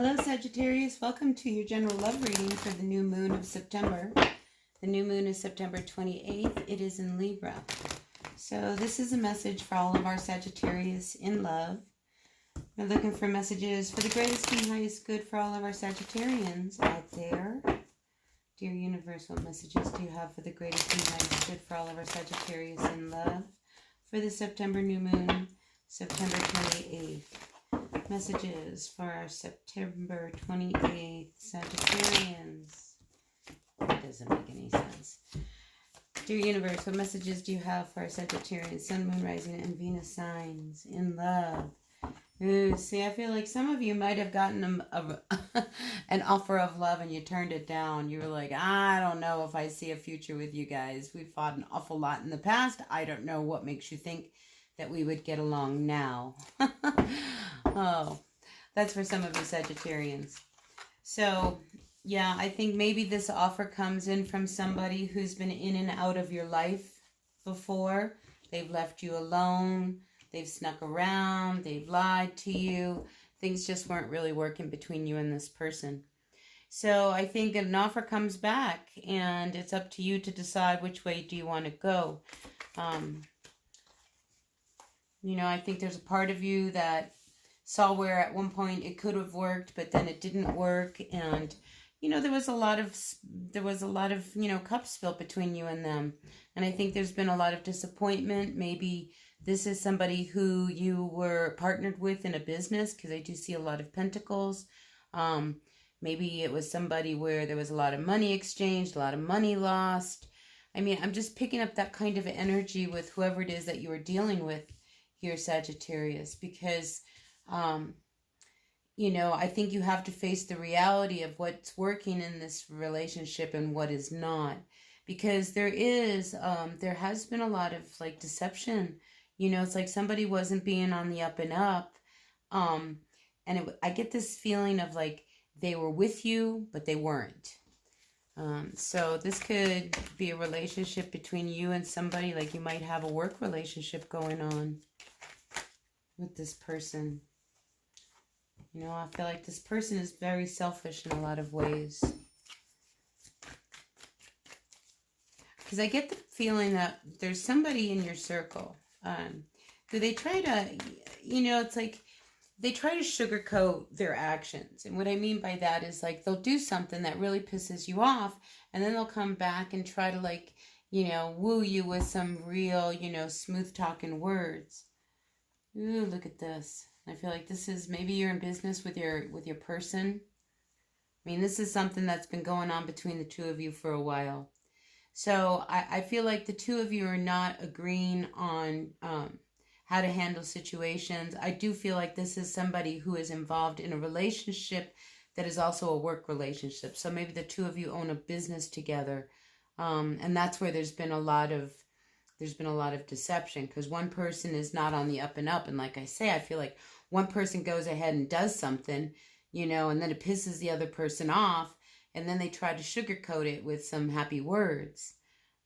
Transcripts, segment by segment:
Hello Sagittarius, welcome to your general love reading for the new moon of September. The new moon is September 28th. It is in Libra. So this is a message for all of our Sagittarius in love. We're looking for messages for the greatest and highest good for all of our Sagittarians out there. Dear universe, what messages do you have for the greatest and highest good for all of our Sagittarius in love for the September new moon, September 28th? Messages for our September 28th Sagittarians. That doesn't make any sense. Dear universe, what messages do you have for our Sagittarians, Sun, Moon, Rising, and Venus signs in love? Ooh, see, I feel like some of you might have gotten an offer of love and you turned it down. You were like, I don't know if I see a future with you guys. We fought an awful lot in the past. I don't know what makes you think that we would get along now. Oh, that's for some of you Sagittarians. So, yeah, I think maybe this offer comes in from somebody who's been in and out of your life before. They've left you alone. They've snuck around. They've lied to you. Things just weren't really working between you and this person. So I think an offer comes back, and it's up to you to decide which way do you want to go. You know, I think there's a part of you that saw where at one point it could have worked, but then it didn't work. And, you know, there was a lot of, you know, cups spilled between you and them. And I think there's been a lot of disappointment. Maybe this is somebody who you were partnered with in a business, because I do see a lot of pentacles. Maybe it was somebody where there was a lot of money exchanged, a lot of money lost. I mean, I'm just picking up that kind of energy with whoever it is that you are dealing with here, Sagittarius, because you know, I think you have to face the reality of what's working in this relationship and what is not, because there has been a lot of like deception. You know, it's like somebody wasn't being on the up and up, and I get this feeling of like they were with you but they weren't. So this could be a relationship between you and somebody. Like you might have a work relationship going on with this person. You know, I feel like this person is very selfish in a lot of ways. Because I get the feeling that there's somebody in your circle who they try to, you know, it's like they try to sugarcoat their actions. And what I mean by that is like they'll do something that really pisses you off, and then they'll come back and try to like, you know, woo you with some real, you know, smooth talking words. Ooh, look at this. I feel like this is, maybe you're in business with your person. I mean, this is something that's been going on between the two of you for a while. So I feel like the two of you are not agreeing on how to handle situations. I do feel like this is somebody who is involved in a relationship that is also a work relationship. So maybe the two of you own a business together. And that's where there's been a lot of deception, because one person is not on the up and up. And like I say, I feel like one person goes ahead and does something, you know, and then it pisses the other person off, and then they try to sugarcoat it with some happy words.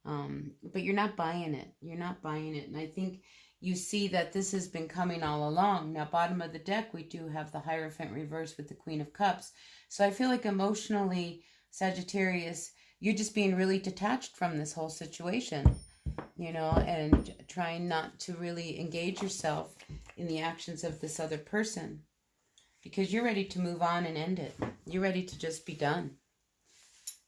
But you're not buying it. You're not buying it. And I think you see that this has been coming all along. Now, bottom of the deck, we do have the Hierophant reverse with the Queen of Cups. So I feel like emotionally, Sagittarius, you're just being really detached from this whole situation, you know, and trying not to really engage yourself in the actions of this other person, because you're ready to move on and end it. You're ready to just be done,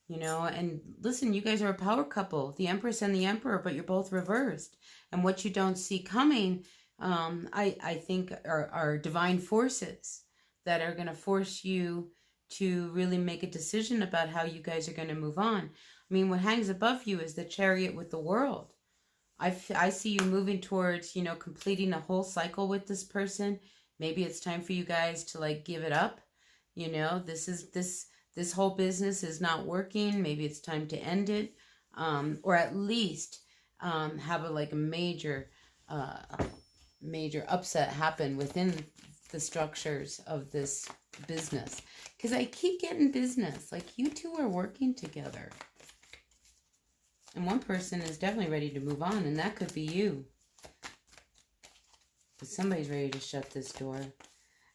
you know. And listen, you guys are a power couple, the Empress and the Emperor, but you're both reversed. And what you don't see coming, I think are divine forces that are going to force you to really make a decision about how you guys are going to move on. I mean, what hangs above you is the Chariot with the World. I see you moving towards, you know, completing a whole cycle with this person. Maybe it's time for you guys to like give it up. You know, this whole business is not working. Maybe it's time to end it, or at least have a major upset happen within the structures of this business. Because I keep getting business. Like you two are working together. And one person is definitely ready to move on, and that could be you. But somebody's ready to shut this door.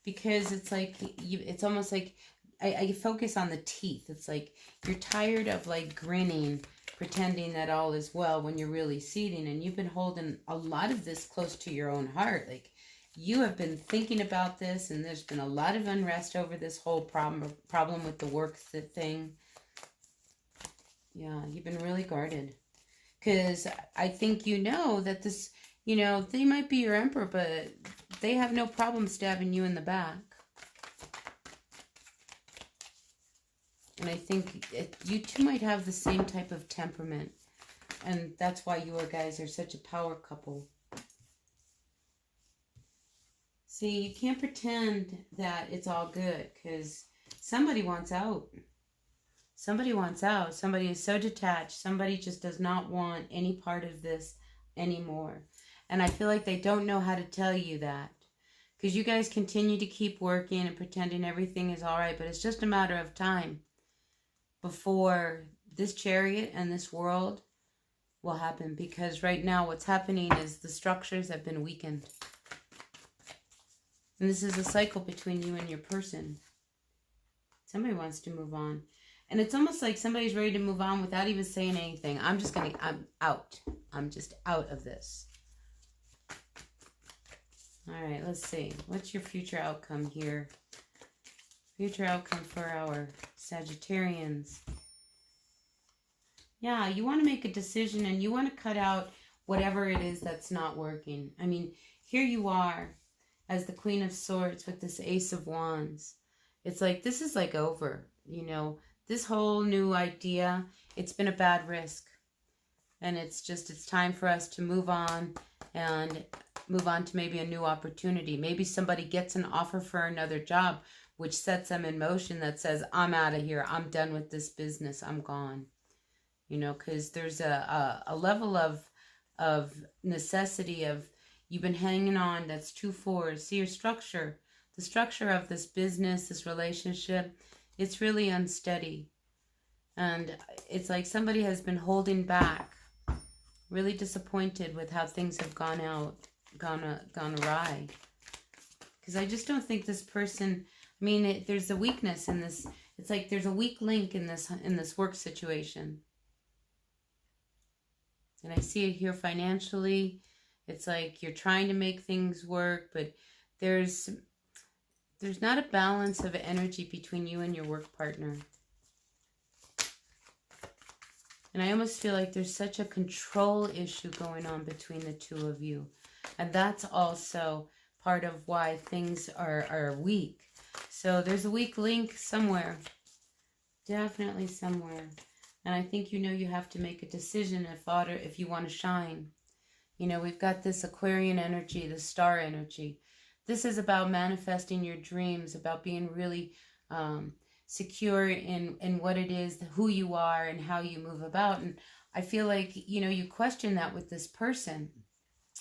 because it's like it's almost like I focus on the teeth. It's like you're tired of like grinning, pretending that all is well when you're really seething, and you've been holding a lot of this close to your own heart. Like you have been thinking about this, and there's been a lot of unrest over this whole problem with the work thing. Yeah, you've been really guarded. Because I think you know that this, they might be your emperor, but they have no problem stabbing you in the back. And I think you two might have the same type of temperament. And that's why you guys are such a power couple. See, you can't pretend that it's all good, because somebody wants out. Somebody wants out. Somebody is so detached. Somebody just does not want any part of this anymore. And I feel like they don't know how to tell you that. Because you guys continue to keep working and pretending everything is all right. But it's just a matter of time before this chariot and this world will happen. Because right now what's happening is the structures have been weakened. And this is a cycle between you and your person. Somebody wants to move on. And it's almost like somebody's ready to move on without even saying anything. I'm out. I'm just out of this. All right, let's see. What's your future outcome here? Future outcome for our Sagittarians. Yeah, you want to make a decision and you want to cut out whatever it is that's not working. I mean, here you are as the Queen of Swords with this Ace of Wands. It's like, this is like over, This whole new idea, it's been a bad risk. And it's time for us to move on and move on to maybe a new opportunity. Maybe somebody gets an offer for another job, which sets them in motion that says, I'm out of here. I'm done with this business. I'm gone. Because there's a level of necessity of you've been hanging on. That's 2 4s. See your structure. The structure of this business, this relationship, it's really unsteady. And it's like somebody has been holding back, really disappointed with how things have gone awry. Because I just don't think this person, there's a weakness in this. It's like there's a weak link in this work situation. And I see it here financially. It's like you're trying to make things work, but there's not a balance of energy between you and your work partner. And I almost feel like there's such a control issue going on between the two of you. And that's also part of why things are weak. So there's a weak link somewhere. Definitely somewhere. And I think you have to make a decision if you want to shine. We've got this Aquarian energy, the star energy. This is about manifesting your dreams, about being really secure in what it is, who you are, and how you move about. And I feel like, you question that with this person,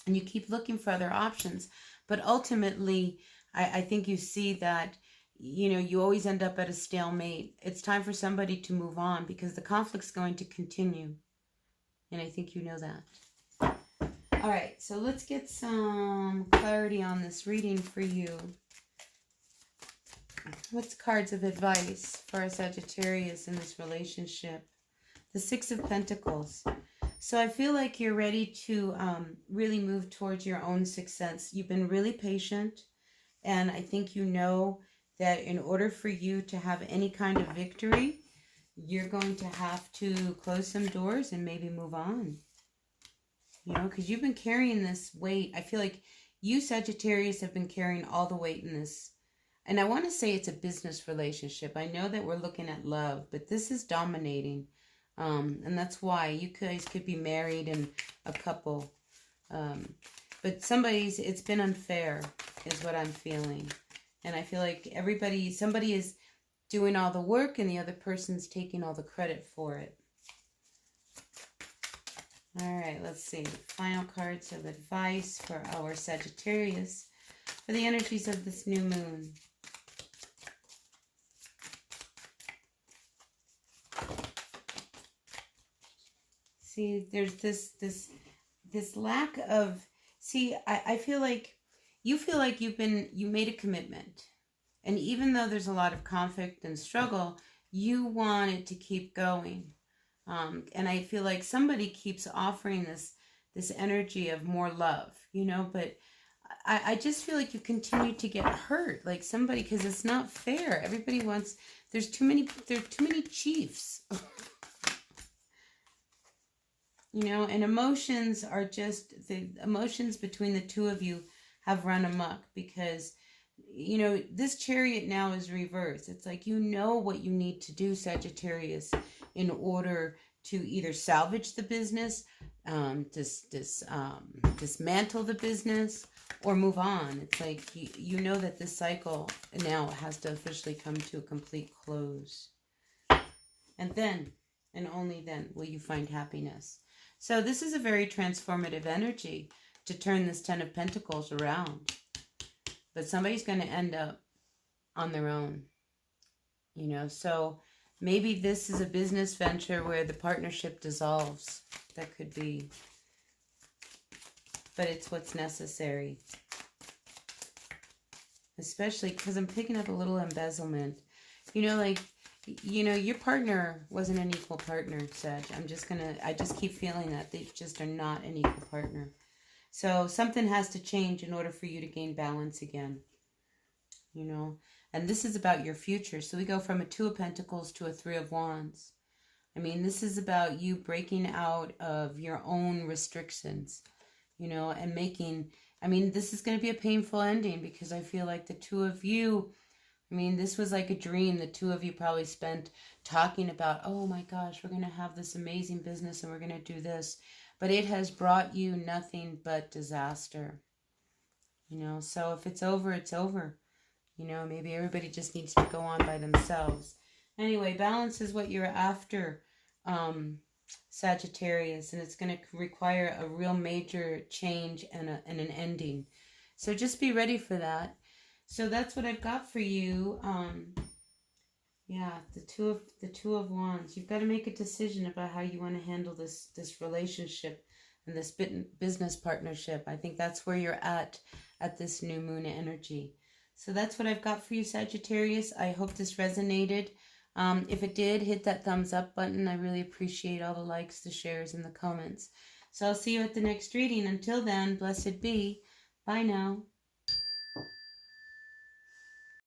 and you keep looking for other options. But ultimately, I think you see that, you always end up at a stalemate. It's time for somebody to move on because the conflict's going to continue. And I think you know that. All right, so let's get some clarity on this reading for you. What's cards of advice for a Sagittarius in this relationship? The Six of Pentacles. So I feel like you're ready to really move towards your own success. You've been really patient, and I think that in order for you to have any kind of victory, you're going to have to close some doors and maybe move on. Because you've been carrying this weight. I feel like you, Sagittarius, have been carrying all the weight in this. And I want to say it's a business relationship. I know that we're looking at love, but this is dominating. And that's why you guys could be married and a couple. But it's been unfair is what I'm feeling. And I feel like somebody is doing all the work and the other person's taking all the credit for it. All right, let's see. Final cards of advice for our Sagittarius for the energies of this new moon. See, there's this lack of... See, I feel like you feel like you made a commitment. And even though there's a lot of conflict and struggle, you want it to keep going. And I feel like somebody keeps offering this energy of more love, but I just feel like you continue to get hurt, like somebody, because it's not fair. Everybody wants, there's too many chiefs. And emotions are just, the emotions between the two of you have run amok because, this Chariot now is reversed. It's like, what you need to do, Sagittarius, in order to either salvage the business, dismantle the business, or move on. It's like, you know that this cycle now has to officially come to a complete close. And then, and only then, will you find happiness. So this is a very transformative energy to turn this Ten of Pentacles around. But somebody's going to end up on their own, So maybe this is a business venture where the partnership dissolves. That could be. But it's what's necessary. Especially because I'm picking up a little embezzlement. Your partner wasn't an equal partner, Sag. I just keep feeling that they just are not an equal partner. So something has to change in order for you to gain balance again. And this is about your future. So we go from a Two of Pentacles to a Three of Wands. This is about you breaking out of your own restrictions, and making, this is going to be a painful ending because I feel like the two of you, this was like a dream. The two of you probably spent talking about, oh my gosh, we're going to have this amazing business and we're going to do this. But it has brought you nothing but disaster. So if it's over, it's over. Maybe everybody just needs to go on by themselves. Anyway, balance is what you're after, Sagittarius. And it's going to require a real major change and an ending. So just be ready for that. So that's what I've got for you. The two of Wands. You've got to make a decision about how you want to handle this relationship and this business partnership. I think that's where you're at this new moon energy. So that's what I've got for you, Sagittarius. I hope this resonated. If it did, hit that thumbs up button. I really appreciate all the likes, the shares, and the comments. So I'll see you at the next reading. Until then, blessed be. Bye now.